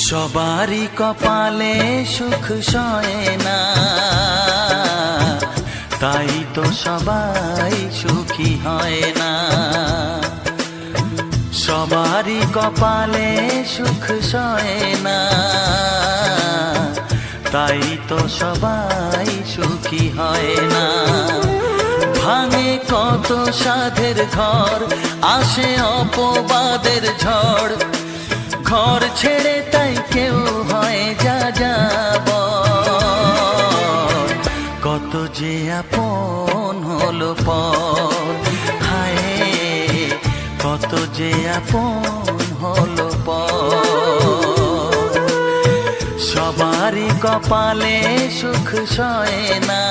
সবারই কপালে সুখ সয় না, তাই তো সবাই সুখী হয় না। সবারই কপালে সুখ সয় না, তাই তো সবাই সুখী হয় না। ভাঙে কত সাধের ঘর, আসে অপবাদের ঝড়, ঘর ছেড়ে তাই কেউ হয় যা যাব। কত যে আপন হলো পর, হায় কত যে আপন হলো পর। সবারই কপালে সুখ সয় না,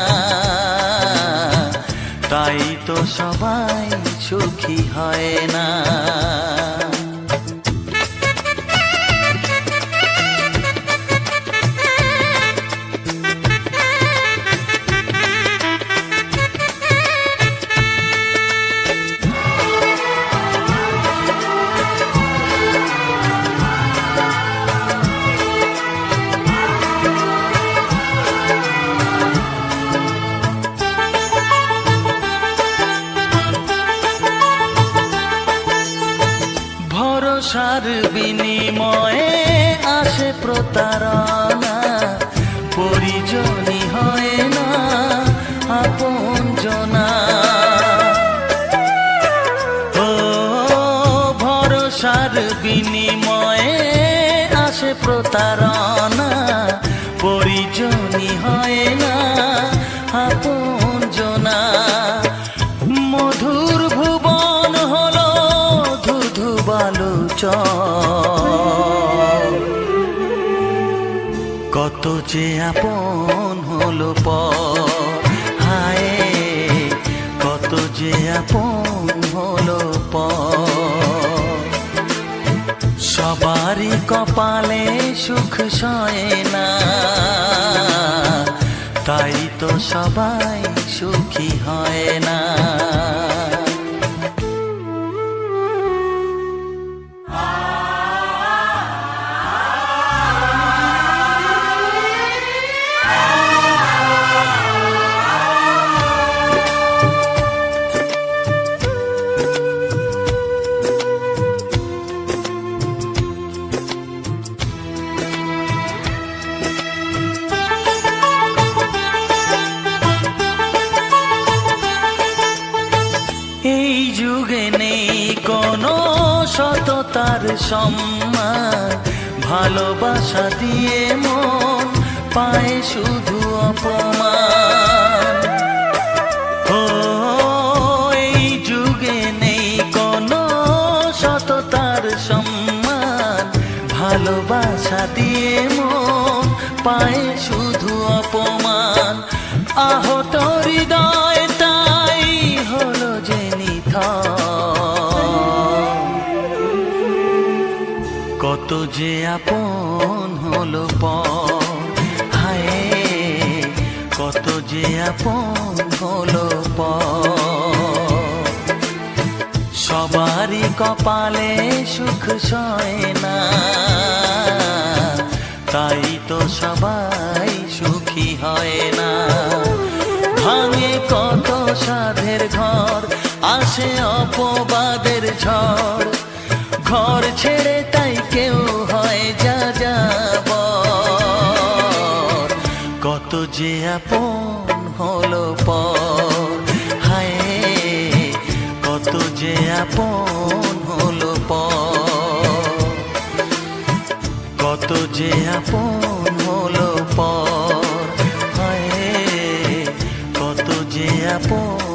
তাই তো সবাই সুখী হয় না। ভরসার বিনিময়ে আসে প্রতারণা, পরিজনই হয় না আপনজনা। ও ভরসার বিনিময়ে আসে প্রতারণা, পরিজনই হয় না আপনজনা। মধুর ভুবন হলো ধুধু বালুচর, কত যে আপন হলো পর, হায় কত যে আপন হলো পর। সবারই কপালে সুখ সয় না, তাই তো সবাই সুখী হয় না। এই যুগে নেই কোনো সততার সম্মান, ভালোবাসা দিয়ে মন পায় শুধু অপমান। ও এই যুগে নেই কোনো সততার সম্মান, ভালোবাসা দিয়ে মন পায় শুধু অপমান। আহত হৃদয় তাই হলো যে কত যে আপন হলো পর, হায় কত যে আপন হলো পর। সবারই কপালে সুখ সয় না, তাই তো সবাই সুখী হয় না। ভাঙে কত সাধের ঘর, আসে অপবাদের ঝড়, ঘর ছেড়ে তাই কেউ হয় যা যাব। কত যে আপন হলো পর, হায় কত যে আপন হলো পর। কত যে আপন হলো পর, হায় কত যে আপন